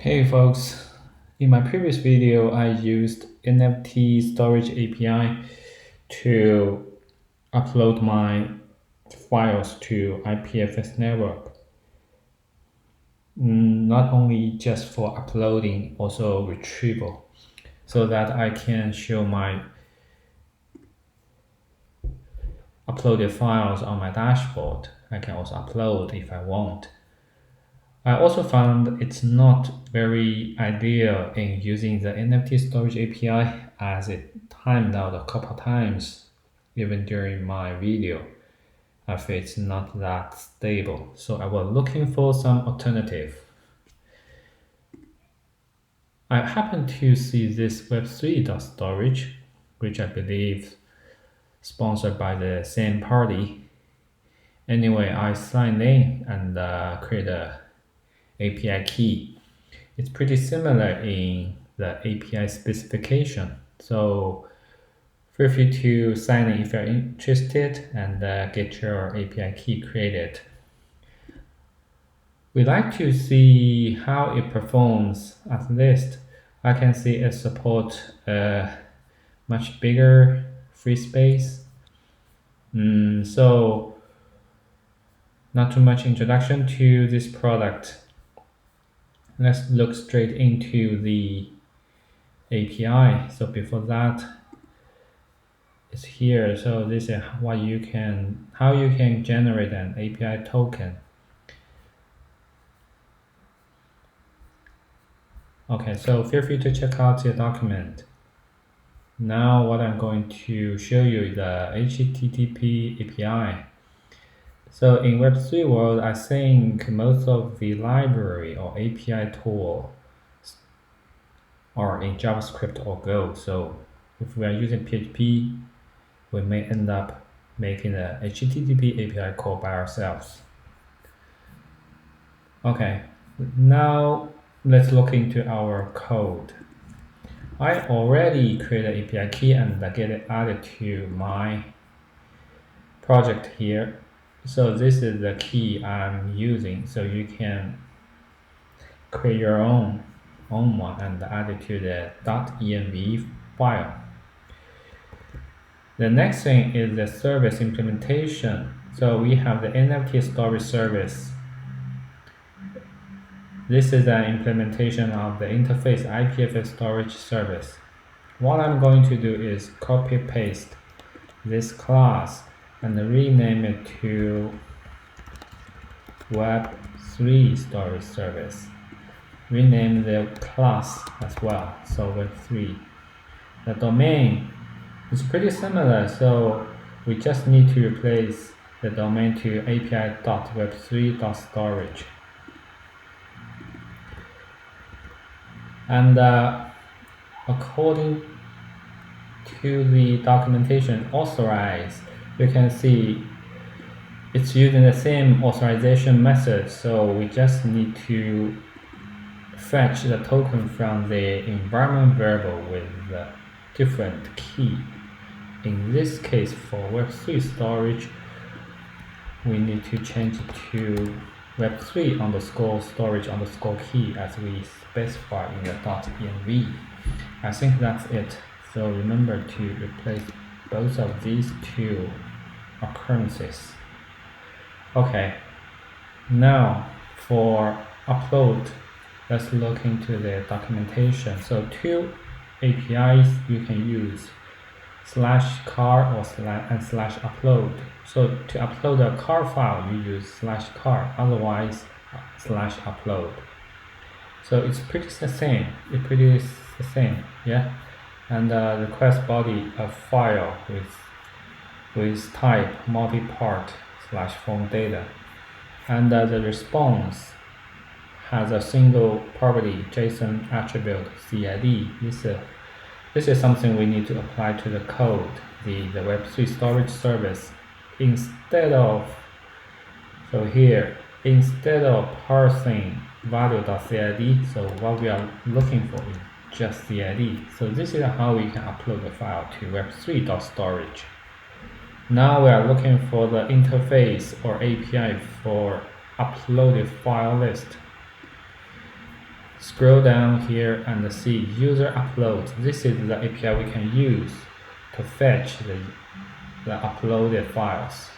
Hey folks, in my previous video I used NFT.Storage API to upload my files to IPFS network. Not only just for uploading, also retrieval, so that I can show my uploaded files on my dashboard. I can also upload if I want. I also found it's not very ideal in using the NFT.Storage API as it timed out a couple times even during my video. I feel it's not that stable, so I was looking for some alternative. I happened to see this Web3.Storage, which I believe sponsored by the same party. Anyway, I signed in and created a API key. It's pretty similar in the API specification. So feel free to sign in if you're interested and get your API key created. We like to see how it performs. At least I can see it supports a much bigger free space. So not too much introduction to this product. Let's look straight into the API. So before that, it's here. So this is how you can generate an API token. Okay, so feel free to check out the document. Now what I'm going to show you is the HTTP API. So in Web3 world, I think most of the library or API tool are in JavaScript or Go. So if we are using PHP, we may end up making the HTTP API call by ourselves. Okay, now let's look into our code. I already created API key and get it added to my project here. So this is the key I'm using. So you can create your own one and add it to the .env file. The next thing is the service implementation. So we have the NFT.Storage service. This is an implementation of the interface IPFS storage service. What I'm going to do is copy paste this class and rename it to Web3 storage service. Rename the class as well, so Web3. The domain is pretty similar, so we just need to replace the domain to api.web3.storage. And according to the documentation authorize, you can see it's using the same authorization method, so we just need to fetch the token from the environment variable with a different key. In this case, for Web3 storage, we need to change it to Web3_storage_key as we specify in the .env. I think that's it. So remember to replace both of these two occurrences. Okay, now for upload, let's look into the documentation. So two APIs you can use, /car or /upload. So to upload a car file, you use /car, otherwise /upload. So it's pretty the same. Yeah. And request body a file with type multi-part /form data, and the response has a single property JSON attribute CID. This is something we need to apply to the code, the Web3 storage service. Instead of parsing value.cid, so what we are looking for is just CID. So this is how we can upload the file to Web3.Storage. Now we are looking for the interface or API for uploaded file list. scroll down here and see user upload. This is the API we can use to fetch the uploaded files.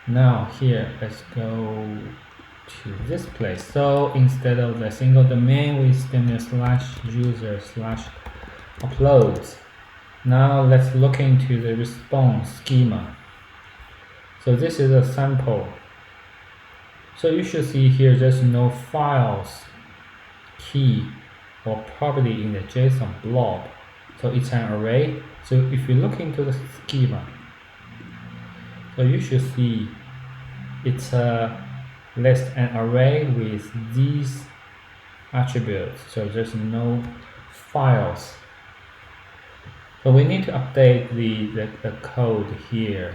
Now here, let's go to this place. So instead of the single domain, we stem /user/uploads. Now let's look into the response schema. So this is a sample. So you should see here there's no files, key, or property in the JSON blob. So it's an array. So if you look into the schema, so you should see it's a list an array with these attributes. So there's no files. So we need to update the code here.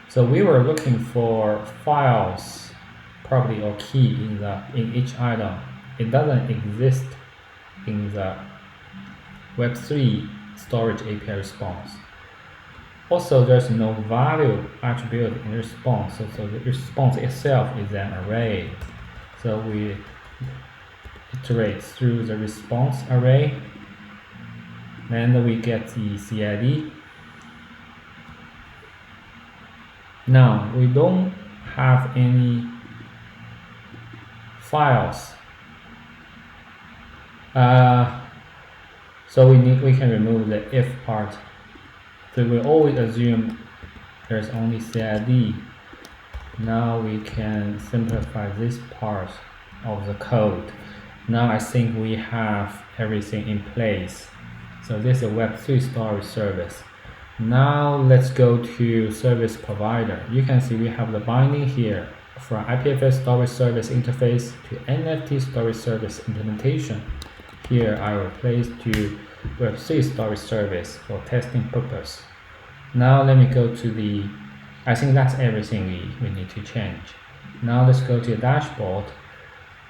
So we were looking for files, property or key in each item. It doesn't exist in the Web3 storage API response. Also, there's no value attribute in response. So the response itself is an array. So we iterate through the response array. Then we get the CID. Now we don't have any files. So we can remove the if part. So we always assume there's only CID. Now we can simplify this part of the code. Now I think we have everything in place. So this is a Web3 storage service. Now let's go to service provider. You can see we have the binding here from IPFS storage service interface to NFT.Storage service implementation. Here I replace to Web3 storage service for testing purpose. Now let me go to I think that's everything we need to change. Now let's go to the dashboard.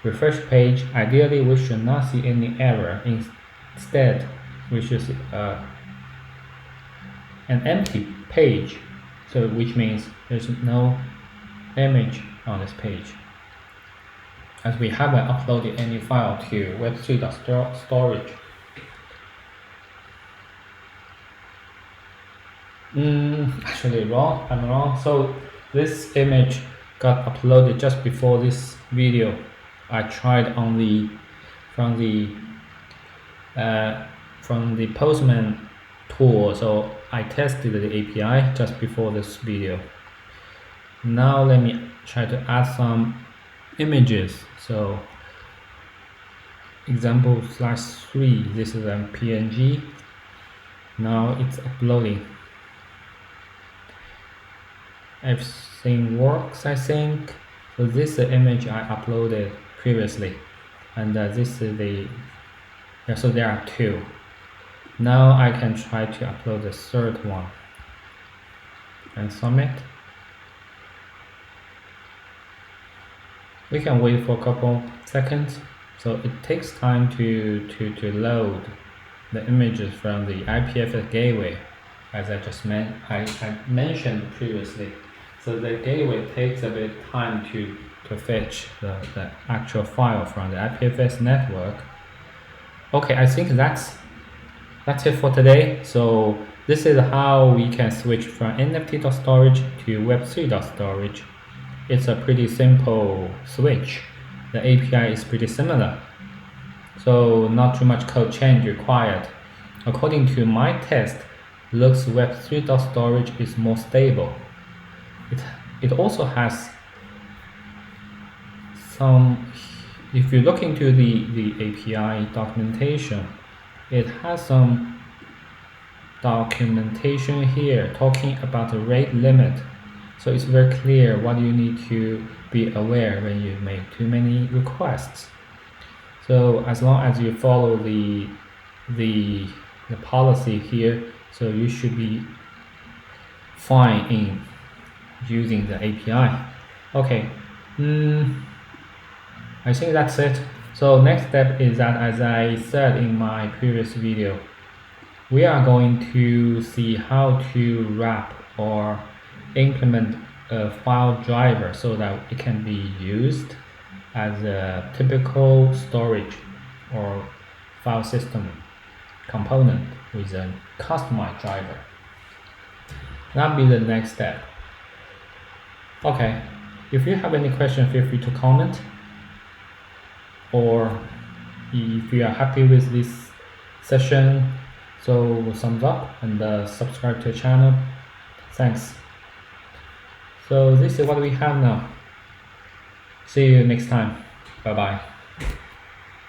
Refresh page. Ideally we should not see any error. Instead we should see an empty page, so which means there's no image on this page, as we haven't uploaded any file to Web3.Storage. Actually wrong, I'm wrong. So this image got uploaded just before this video. I tried on from the Postman tool, so I tested the API just before this video. Now let me try to add some images. So example /3, this is a PNG. Now it's uploading. Everything works, I think. So this is the image I uploaded previously, and this is so there are two. Now I can try to upload the third one and submit. We can wait for a couple seconds. So it takes time to load the images from the IPFS gateway, as I just mentioned previously. So the gateway takes a bit of time to fetch the actual file from the IPFS network. Okay, I think that's it for today. So this is how we can switch from NFT.Storage to Web3.Storage. It's a pretty simple switch. The API is pretty similar, so not too much code change required. According to my test, looks Web3.Storage is more stable. It also has some, if you look into the API documentation, it has some documentation here talking about the rate limit. So it's very clear what you need to be aware when you make too many requests. So as long as you follow the policy here, so you should be fine in using the API. Okay, I think that's it. So next step is that, as I said in my previous video, we are going to see how to wrap or implement a file driver so that it can be used as a typical storage or file system component with a customized driver. That'll be the next step. Okay, if you have any question, feel free to comment, or if you are happy with this session, so thumbs up and subscribe to the channel. Thanks. So this is what we have now. See you next time. Bye bye.